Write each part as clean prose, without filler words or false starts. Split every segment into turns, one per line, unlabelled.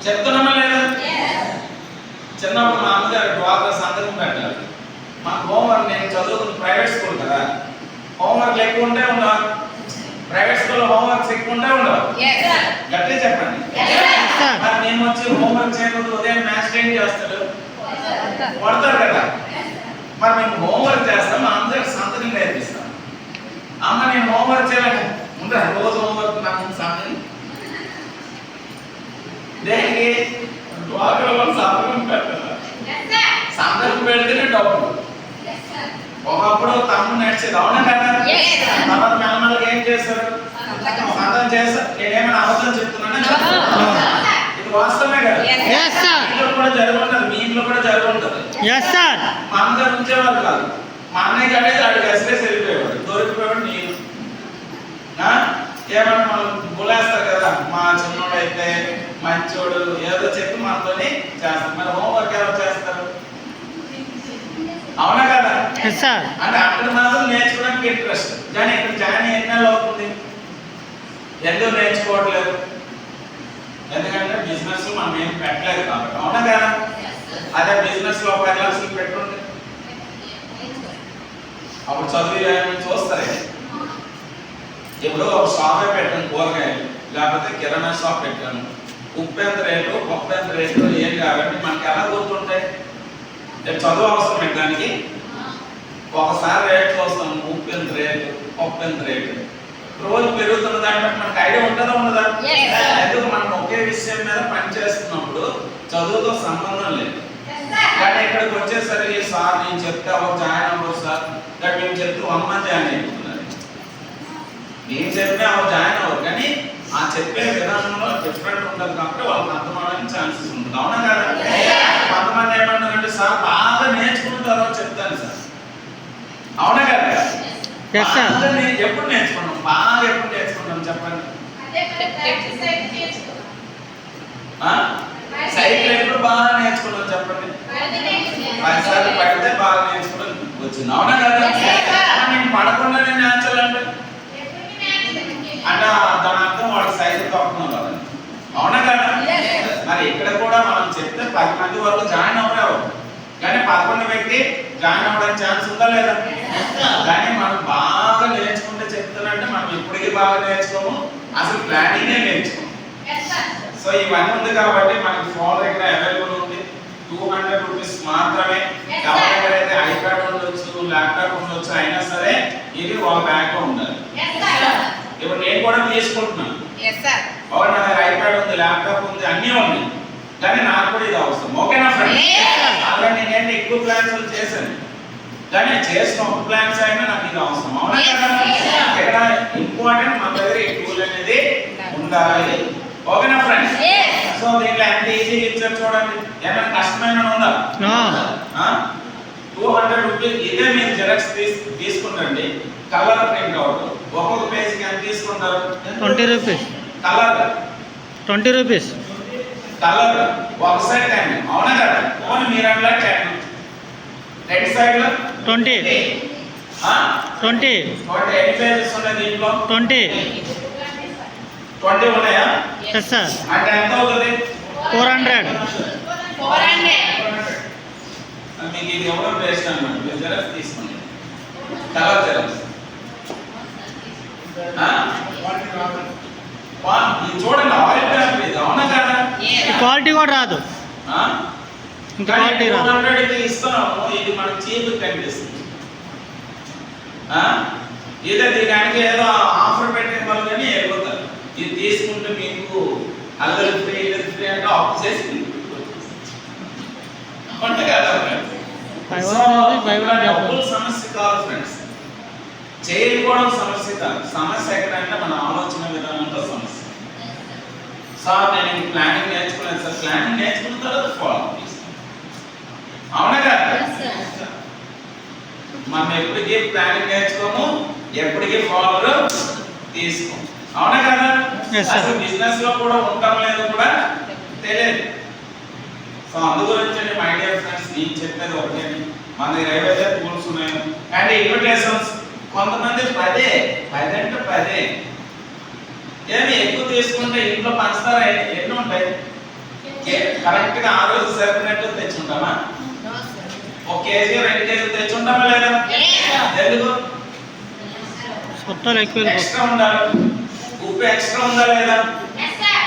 చెప్తున్నామా లేదా? చిన్నప్పుడు మా అమ్మగారు డ్వాక్రా సంతకం పెట్టాలి. మా హోంవర్క్, నేను చదువుకున్న ప్రైవేట్ స్కూల్ కదా, హోంవర్క్లు ఎక్కువ ఉంటే ఉండవు. ప్రైవేట్ స్కూల్లో హోంవర్క్స్ ఎక్కువ ఉంటే ఉండవు. గట్టిగా చెప్పండి. మరి నేను వచ్చి హోంవర్క్ చేయకపోతే ఉదయం మ్యాథ్స్ ఏం చేస్తాడు? కొడతారు కదా. మరి మేము హోంవర్క్ చేస్తాం, మా అందరికి సంతకం నేర్పిస్తాం. అమ్మ నేను హోంవర్క్ చేయాలి ఉందా? రోజు హోంవర్క్ నాకు సంతకం దేనికి? డ్వాక్రాలో సంతకం పెట్టాలి. సంతకం పెడితేనే డబ్బులు. ఒకప్పుడు తమ్ముడు నడిచేది, అవునా కదా? తర్వాత మెల్లమెల్లగా ఏం చేశారు? సంతకం చేస్తారు. నేనేమైనా అబద్ధం చెప్తున్నానా? ఇది వాస్తవమే కదా. ఇంట్లో కూడా జరుగుతుంది, మీ ఇంట్లో కూడా జరుగుతుంది. మా అమ్మగారు ఉంచేవాళ్ళు కాదు. మా అన్నయ్య కట్టేది ఆడికి అసలే సరిపోయేవాడు, దొరికిపోయాడు. నేను ఏమన్నా మనం బులేస్తారు కదా, మా చిన్నోడు అయితే మంచోడు ఏదో చెప్పి మనతోనే చేస్తారు. మరి హోంవర్క్ ఎవరు చేస్తారు? అవునా కదా? అంటే అక్కడ మాత్రం నేర్చుకోవడానికి ఇంట్రెస్ట్. కానీ ఇక్కడ జాయిన్ ఎన్నెళ్ళు అవుతుంది, ఎందుకు నేర్చుకోవట్లేదు? ఎందుకంటే బిజినెస్ మనం ఏం పెట్టలేదు కాబట్టి. అవునా కదా? అదే బిజినెస్ లో 10 లక్షలు పెట్టుంటే అప్పుడు చదువు చూస్తారే. ఇప్పుడు ఒక షాపే పెట్టాను, కూరగాయలు, లేకపోతే కిరాణా షాప్ పెట్టాను. ఉప్పు ఎంత రేటు, పప్పు ఎంత రేటు ఏం కాబట్టి మనకి ఎలా గుర్తుంటాయి? చదువు అవసరమే దానికి. ఒకసారి రేట్ చూస్తాం, ఉప్పు ఎంత రేటు, పప్పు ఎంత రేటు, రోజు పెరుగుతున్న దాన్ని బట్టి మనకు ఐడియా ఉంటుందా ఉండదా? ఎందుకు మనం ఒకే విషయం మీద పనిచేస్తున్నప్పుడు చదువుతో సంబంధం లేదు. కానీ ఇక్కడికి వచ్చేసరికి సార్ నేను చెప్తే అవ్వరు, జాయిన్ అవ్వరు సార్, కానీ మేము చెప్తే 1 మంత్ జాయిన్ అయిపోతున్నారు. నేను చెప్తే అవ్వరు, జాయిన్ అవ్వరు. కానీ ఆ చెప్పే విధానంలో డిఫరెంట్ ఉంటుంది కాబట్టి వాళ్ళకి అర్థం అవడానికి ఛాన్సెస్ ఉంటుంది. అవునా కదా? కొంతమంది ఏమంటారంటే సార్ బాగా నేర్చుకున్న తర్వాత చెప్తాను సార్. అవునా కదా? ఎప్పుడు నేర్చుకున్నాం? బాగా ఎప్పుడు నేర్చుకున్నాం చెప్పండి? సైకిల్ ఎప్పుడు బాగా నేర్చుకున్నాం చెప్పండి? 10 సార్లు పడితే బాగా నేర్చుకున్నాం వచ్చింది. అవునా కదా? నేను పడకుండానే నేర్చాలంటే అంటే దాని అర్థం వాడి సైకిల్ తప్పుతున్నాం కదా. అవునా కదా? మరి ఇక్కడ కూడా మనం చెప్తే 10 మంది వరకు జాయిన్ అవ్వరు. కానీ 11 వ్యక్తి జాయిన్ అవ్వడానికి ఛాన్స్ ఉందా లేదా? కానీ మనం బాగా నేర్చుకుంటే చెప్తానంటే మనం ఇప్పటికీ బాగా నేర్చుకోము, అసలు ప్లానింగే నేర్చుకోము. సో ఇవన్నీ ఉంది కాబట్టి మనకి ఫోన్ దగ్గర అవైలబుల్ ఉంది. 200 రూపీస్ మాత్రమే. ఎవరి దగ్గర అయితే ఐప్యాడ్ ఉండొచ్చు, ల్యాప్టాప్ ఉండొచ్చు, అయినా సరే ఇది వాళ్ళ బ్యాగ్ లో ఉండాలి. ఇప్పుడు నేను కూడా తీసుకుంటున్నాను. నా దగ్గర ఐప్యాడ్ ఉంది, ల్యాప్టాప్ ఉంది, అన్నీ ఉన్నాయి, కానీ నాకు కూడా ఇది అవసరం. ఓకేనా ఫ్రెండ్స్? అలా నేనేంటి ఎక్కువ ప్లాన్స్ చేశాను, కానీ చేసిన ఒక ప్లాన్స్ అయినా నాకు ఇది అవసరం. అవునా కదా? ఇక్కడ ఇంపార్టెంట్ మన దగ్గర ఈ టూల్ అనేది ఉండాలి. ఓకేనా ఫ్రెండ్స్? సో దీంట్లో ఎంత ఈజీగా ఇచ్చారు చూడండి. ఏమైనా కష్టమైన ఉందా? 200 రూపీస్. ఇదే మీరు జెరాక్స్ తీసుకుంటండి, కలర్ ప్రింట్ అవుట్. ఒక్కొక్క పేజీకి ఎంత తీసుకుంటారు?
20 రూపీస్.
Colour
20 rupees.
కలర్ ఒక సైడ్ 10. అవునా కదా? ఓన్ మీరు అట్లా 10, రెండు సైడ్లు
20. 20
ఎన్ని పేజెస్ ఉన్నాయి దీంట్లో?
20
ఉన్నాయా?
Yes sir.
అంటే ఎంత అవుతుంది?
400.
మీకు ఇది ఎవరో బెస్ట్ అన్నమాట. మీరు జెరాక్స్ తీసుకోండి, కలర్ జెరాక్స్. ఇది చూడండి, ఆయిల్ పేపర్ ఇది. అవునా కదా?
క్వాలిటీ కూడా రాదు. ఇంకా క్వాలిటీ రాదు.
200 ఇస్తున్నాము, ఇది మనకు చీప్ కనిపిస్తుంది. ఇదే దీనికి ఏదో ఆఫర్ పెట్టే వాళ్ళు కానీ వెళ్ళిపోతారు. ఇది తీసుకుంటే మీకు అల్లరి ఫ్రీ అంటే ఆఫ్ చేసి సమస్య కాదు ఫ్రెండ్స్, చేయకపోవడం సమస్య కాదు. సమస్య ఎక్కడంటే మన ఆలోచన విధానంలో సమస్య. సార్ నేను ప్లానింగ్ నేర్చుకున్నాను సార్, ప్లానింగ్ నేర్చుకున్న తర్వాత ఫాలో చేస్తాను. అవునా కదా? మనం ఎప్పటికీ ప్లానింగ్ నేర్చుకోము, ఎప్పటికీ ఫాలో తీసుకోము. అవునా కదా? అసలు బిజినెస్ లో కూడా ఉంటాం లేదు కూడా తెలియదు. సో అందు గురించి మై డియర్ ఫ్రెండ్స్, నేను చెప్పేది ఒకటే, మన దగ్గర 50 టూల్స్ ఉన్నాయి. అండ్ ఇన్విటేషన్స్ కొంతమంది 10 అంటే 10 ఏమి ఎక్కువ తీసుకుంటే ఇంట్లో పంచుతారా? ఎన్ని ఉంటాయి? కరెక్ట్ గా ఆ రోజు సరిపోయినట్టు తెచ్చుంటామా? ఒక కేజీ 2 కేజీలు తెచ్చుంటామా లేదా? ఎందుకు?
మొత్తం ఎక్కువ
ఎక్స్ట్రా ఉండాలి. ఉప్పు ఎక్స్ట్రా ఉందా లేదా?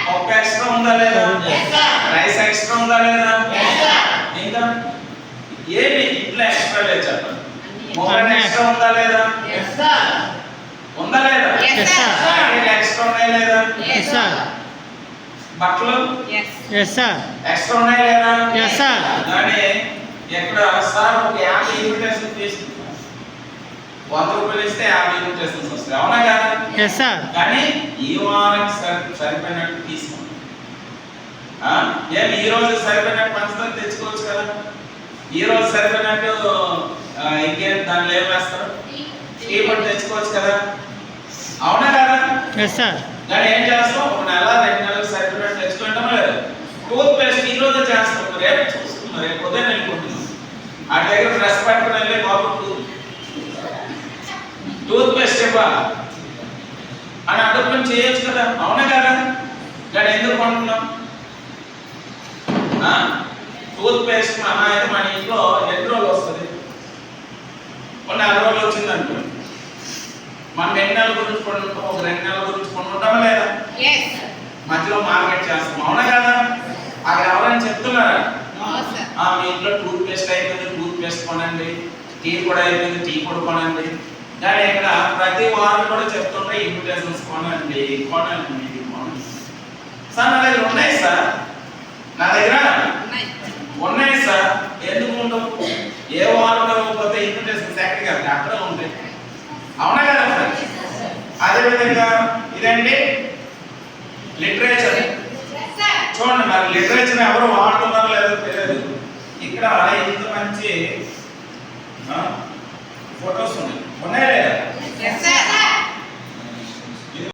పప్పు ఎక్స్ట్రా ఉందా లేదా? రైస్ ఎక్స్ట్రా ఉందా లేదా? ఇంకా ఏమి ఇంట్లో ఎక్స్ట్రా లేదు చెప్పండి. మొబైల్ ఎక్స్ట్రా ఉందా లేదా? ఉందా లేదా? ఎక్స్ట్రా ఉన్నాయా లేదా?
Yes sir.
బట్టలు
ఎస్ సార్.
ఎక్స్ట్రా ఉన్నాయా లేదా?
Yes sir.
కానీ ఎక్కడ సార్ ఒక 50 ఇన్విటేషన్ తీసుకుంటాం. 100 రూపాయలు ఇస్తే 50 ఇన్విటేషన్స్ వస్తాయి. అవునా కదా?
Yes sir.
కానీ ఈ వారం సరిపోయినట్టు తీసుకోండి. ఏమి ఈ రోజు సరిపోయినట్టు పంచదార తెచ్చుకోవచ్చు కదా? ఈ రోజు సరిపోయినట్టు ఇంకేం దానిలో ఏం వేస్తారు? టీ పొడి తెచ్చుకోవచ్చు కదా? అవునా కదా?
Yes sir.
కానీ ఏం చేస్తాం? 1 నెల 2 నెలలు సరిపోయినట్టు తెచ్చుకుంటామా లేదా? టూత్ పేస్ట్ ఈ రోజే చేస్తాం, రేపు చూసుకున్నాం, రేపు ఉదయం వెళ్ళుకుంటున్నాం. ఆ దగ్గర డ్రెస్ పట్టుకుని వెళ్ళి బాబు టూత్ పేస్ట్ ఇవ్వాలి అని అడుగుని చేయొచ్చు కదా? అవునా కదా? కానీ ఎందుకు కొంటున్నాం? టూత్ పేస్ట్ మహా అయితే మన ఇంట్లో ఎన్ని రోజులు వస్తుంది? కొన్ని 4 రోజులు వచ్చింది అనుకోండి. మనం 2 నెలల గురించి కొనుక్కుంటాం, ఒక 2 నెలల గురించి కొనుక్కుంటామా లేదా? మధ్యలో మార్కెట్ చేస్తాం. అవునా కదా? అక్కడ ఎవరైనా చెప్తున్నారా మీ ఇంట్లో టూత్ పేస్ట్ అయిపోయింది, టూత్ పేస్ట్ కొనండి, టీ కూడా అయిపోయింది, టీ కూడా కొనండి. కానీ ఇక్కడ ప్రతి వారం కూడా చెప్తుంటే ఇన్విటేషన్స్ కొనండి కొనండి కొనండి. సార్ నా దగ్గర ఉన్నాయి సార్, నా దగ్గర ఉన్నాయి సార్. ఎందుకు ఉండవు? ఏ వారంలో పోతే ఇన్విటేషన్స్ ఎక్కడికి వెళ్తాయి? అక్కడే ఉంటాయి. అవునా కదా ఫ్రెండ్స్? అదేవిధంగా ఇదండి లిటరేచర్. చూడండి మరి లిటరేచర్ ఎవరు వాడుతున్నారో లేదో తెలియదు. ఇక్కడ ఇంత మంచి ఫొటోస్ ఉన్నాయి, ఉన్నాయా లేదా?